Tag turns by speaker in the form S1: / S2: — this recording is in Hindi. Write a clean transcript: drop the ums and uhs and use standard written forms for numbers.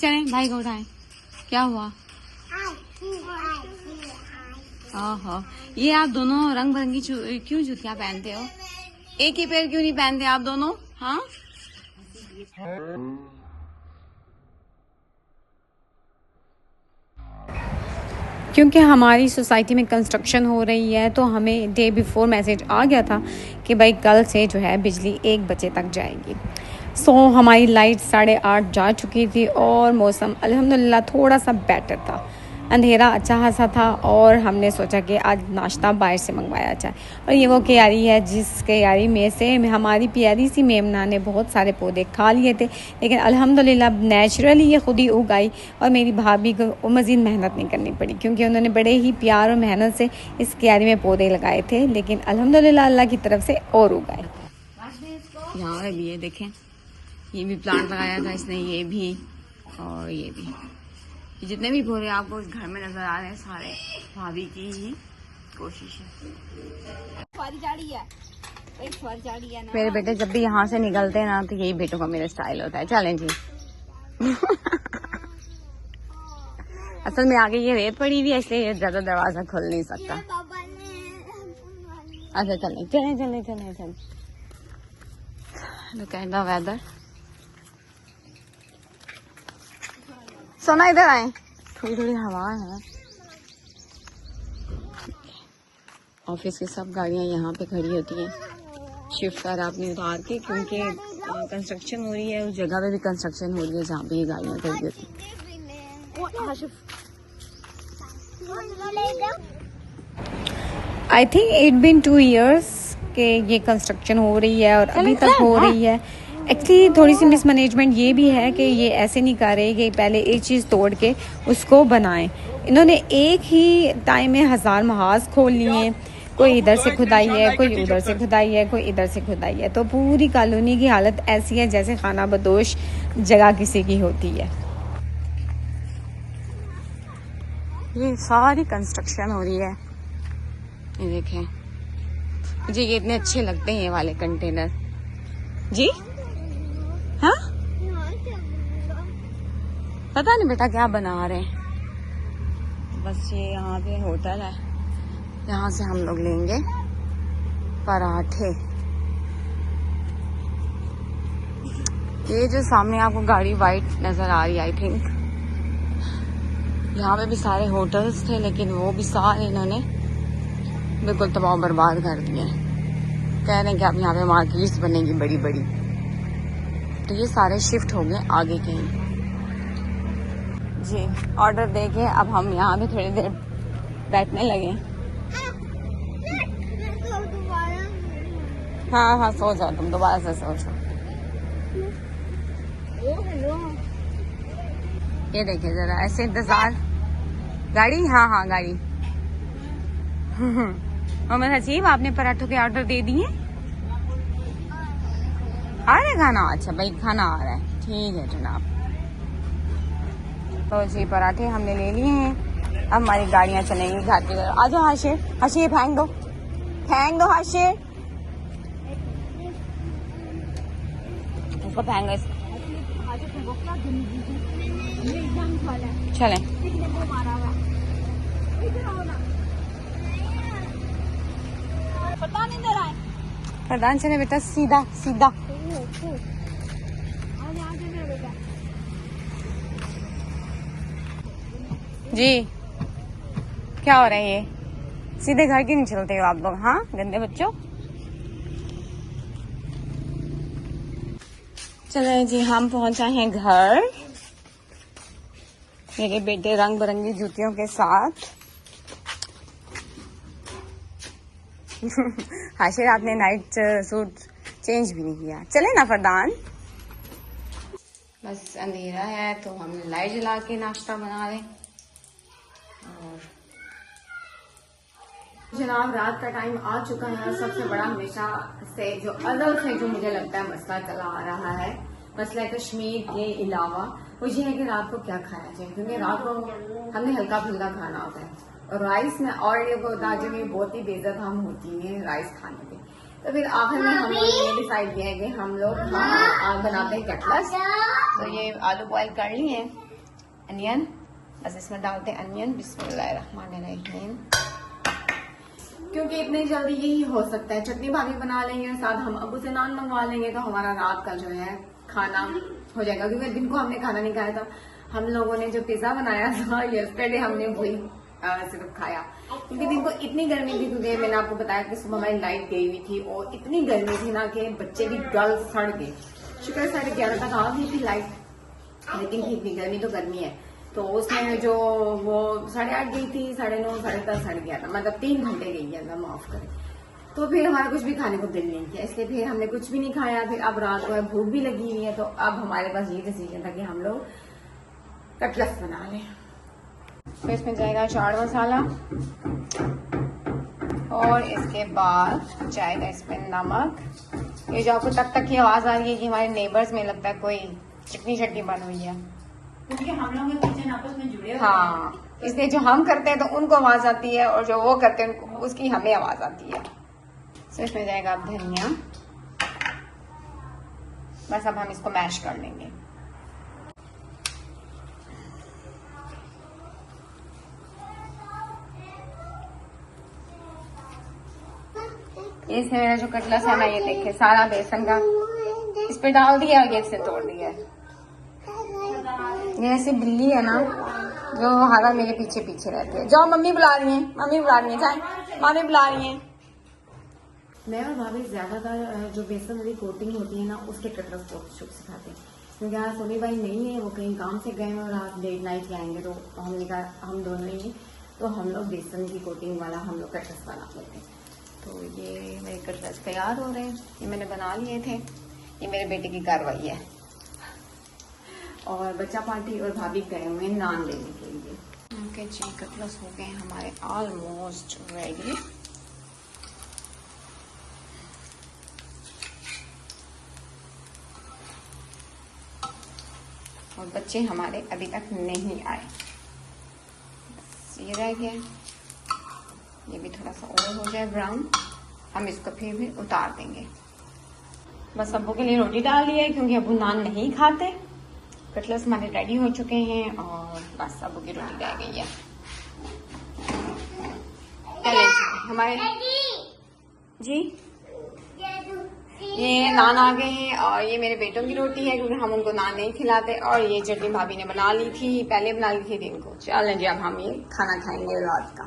S1: चलें, भाई को उठाएं। क्या हुआ? ओहो, ये आप दोनों रंग बिरंगी क्यों जूतियां पहनते हो? एक ही पैर क्यों नहीं पहनते आप दोनों? हाँ, क्योंकि हमारी सोसाइटी में कंस्ट्रक्शन हो रही है तो हमें डे बिफोर मैसेज आ गया था कि भाई कल से जो है बिजली 1 बजे तक जाएगी। हमारी लाइट 8:30 जा चुकी थी और मौसम अल्हम्दुलिल्लाह थोड़ा सा बेटर था, अंधेरा अच्छा खासा था और हमने सोचा कि आज नाश्ता बाहर से मंगवाया जाए। और ये वो क्यारी है जिस क्यारी में से हमारी प्यारी सी मेमना ने बहुत सारे पौधे खा लिए थे, लेकिन अल्हम्दुलिल्लाह नेचुरली ये खुद ही उग आई और मेरी भाभी को मज़ीद मेहनत नहीं करनी पड़ी क्योंकि उन्होंने बड़े ही प्यार और मेहनत से इस क्यारी में पौधे लगाए थे, लेकिन अल्हम्दुलिल्लाह अल्लाह की तरफ से और उग आए। यहाँ भी ये देखें, ये भी प्लांट लगाया था इसने, ये भी और ये भी। जितने भी पौधे आपको इस घर में नजर आ रहे हैं सारे भाभी की ही कोशिश है। मेरे बेटे जब भी यहाँ से निकलते हैं ना तो यही बेटों का मेरा स्टाइल होता है। चलें जी। असल में आगे ये रेत पड़ी हुई है इसलिए ये ज्यादा दरवाजा खोल नहीं सकता। अच्छा चलें चलें चलें चलें चलें। Look at the weather. सोना इधर आए, थोड़ी थोड़ी हवा है। ऑफिस की सब गाड़ियां यहाँ पे खड़ी होती हैं शिफ्ट कर आपने उतार के, क्योंकि कंस्ट्रक्शन हो रही है। उस जगह पे भी कंस्ट्रक्शन हो रही है जहाँ पे ये गाड़ियां खड़ी होती हैं। I think it been 2 years के ये कंस्ट्रक्शन हो रही है और अभी तक हो रही है। एक्चुअली थोड़ी सी मिसमैनेजमेंट ये भी है कि ये ऐसे नहीं कर रहे कि पहले एक चीज़ तोड़ के उसको बनाएं। इन्होंने एक ही टाइम में 1000 महाज खोल लिए, कोई इधर से खुदाई है, कोई उधर से खुदाई है, कोई इधर से खुदाई है, तो पूरी कॉलोनी की हालत ऐसी है जैसे खाना बदोश जगह किसी की होती है। ये सारी कंस्ट्रक्शन हो रही है, ये देखें। मुझे ये इतने अच्छे लगते हैं ये वाले कंटेनर जी। हाँ, पता नहीं बेटा क्या बना रहे हैं। बस ये यहाँ पे होटल है, यहाँ से हम लोग लेंगे पराठे। ये जो सामने आपको गाड़ी वाइट नजर आ रही है, आई थिंक यहाँ पे भी सारे होटल्स थे, लेकिन वो भी सारे इन्होंने बिल्कुल तबाह बर्बाद कर दिए। कह रहे हैं कि अब यहाँ पे मार्केट्स बनेगी बड़ी बड़ी, तो ये सारे शिफ्ट हो गए आगे कहीं जी। ऑर्डर देके अब हम यहाँ पे थोड़ी देर बैठने लगे। हाँ हाँ सो जाओ, तुम दोबारा से सो जाओ। ये देखिए जरा ऐसे इंतजार। गाड़ी, हाँ हाँ गाड़ी। मोहम्मद हसीब, आपने पराठों के ऑर्डर दे दिए? आ रहा है खाना? अच्छा भाई खाना आ रहा है, ठीक है जनाब। तो जी पराठे हमने ले लिए हैं, अब हमारी गाड़ियाँ चलेंगी घर की तरफ। आ जाओ हाशिर, हाशिर फेंक दो, फेंक दो हाशिर, उसको फेंक दो। चलें प्रधान चले बेटा, सीधा सीधा। जी क्या हो रहा है? ये सीधे घर क्यों नहीं चलते हो आप लोग? हाँ गंदे बच्चों। चले जी, हम पहुंचा हैं घर, मेरे बेटे रंग बिरंगी जूतियों के साथ। हाशिर आपने नाइट सूट चेंज भी नहीं किया। चले ना फरदान। बस अंधेरा है तो हम लाइट जला के नाश्ता बना रहे। और जनाब रात का टाइम आ चुका है और सबसे बड़ा हमेशा से जो अदल से जो मुझे लगता है मसला चला आ रहा है, मसला कश्मीर के अलावा, वो ये है कि रात को क्या खाया जाए, क्योंकि रात को हमने हल्का फुल्का खाना होता है और राइस में और ये दादी में बहुत ही बेइज्जत हम होती है राइस खाने पे। तो फिर आखिर में हम लोग ये डिसाइड किया है कि हम लोग बनाते हैं कटलेट्स। तो ये आलू बॉयल कर लिए अनियन, बस इसमें डालते हैं अनियन। बिस्मिल्लाहिर्रहमानिर्रहीम। क्योंकि इतनी जल्दी यही हो सकता है, चटनी भाभी बना लेंगे, साथ हम अबू से नान मंगवा लेंगे, तो हमारा रात का जो है खाना हो जाएगा। क्योंकि दिन को हमने खाना नहीं खाया था, हम लोगों ने जो पिज्जा बनाया था यस्टरडे हमने वही सिर्फ खाया। क्योंकि दिन को इतनी गर्मी थी, क्योंकि मैंने आपको बताया कि सुबह हमारी लाइट गई हुई थी और इतनी गर्मी थी ना कि बच्चे भी गल सड़ गए। शुक्र 11:30 तक आ गई थी लाइट, लेकिन इतनी गर्मी तो गर्मी है। तो उसमें जो वो 8:30 गई थी, 9:30 10:30 गया था, मतलब 3 घंटे गई है, अल्लाह माफ करे। तो फिर हमारा कुछ भी खाने को दिल नहीं किया, इसलिए फिर हमने कुछ भी नहीं खाया। फिर अब रात को भूख भी लगी हुई है, तो अब हमारे पास ये डिसीजन था कि हम लोग कटलेट्स बना लें। तो इसमें जाएगा चाट मसाला और इसके बाद जाएगा इसमें नमक। ये जो आपको तक तक की आवाज आ रही है कि हमारे नेबर्स में लगता है कोई चटनी बन हुई है,
S2: क्योंकि हम लोग किचन आपस में जुड़े हुए हैं।
S1: हाँ, इसलिए जो हम करते हैं तो उनको आवाज आती है और जो वो करते हैं उनको उसकी हमें आवाज आती है। तो इसमें जाएगा अब धनिया। बस अब हम इसको मैश कर लेंगे। इसमें मेरा जो कटलेट्स है ना, ये देखिए सारा बेसन का इस पे डाल दिया और ये से तोड़ दिया है। ये ऐसी बिल्ली है ना जो हर मेरे पीछे पीछे रहती है। जाओ, मम्मी बुला रही है, जाए मामी बुला रही है। मैं और भाभी ज्यादातर जो बेसन वाली कोटिंग होती है ना, उसके कटलेट्स बहुत शुभ से खाते हैं। क्योंकि आज सोनी भाई नहीं है, वो कहीं काम से गए और आज लेट नाइट आएंगे, तो हमने कहा हम दोनों ही, तो हम लोग बेसन की कोटिंग वाला हम लोग कटलेट्स बना लेते हैं। तो ये मेरे कटलेट्स तैयार हो रहे हैं, ये मैंने बना लिए थे। ये मेरे बेटे की कार्रवाई है। और बच्चा पार्टी और भाभी गए हुए हैं नान लेने के लिए। ओके जी, कटलेट्स हो गए हमारे ऑलमोस्ट रेडी। और बच्चे हमारे अभी तक नहीं आए, ये रह गया। ये भी थोड़ा सा और हो जाए ब्राउन, हम इसको फिर भी उतार देंगे। बस अब्बू के लिए रोटी डाल ली है, क्योंकि अब्बू नान नहीं खाते। कटलेट्स हमारे रेडी हो चुके हैं और बस अब्बू की रोटी रह गई है। चले हमारे जी, ये नान आ गए हैं और ये मेरे बेटों की रोटी है, क्योंकि हम उनको नान नहीं खिलाते। और ये चटनी भाभी ने बना ली थी, पहले बना ली थी दिन को। चलें जी, अब हम ये खाना खाएंगे रात का।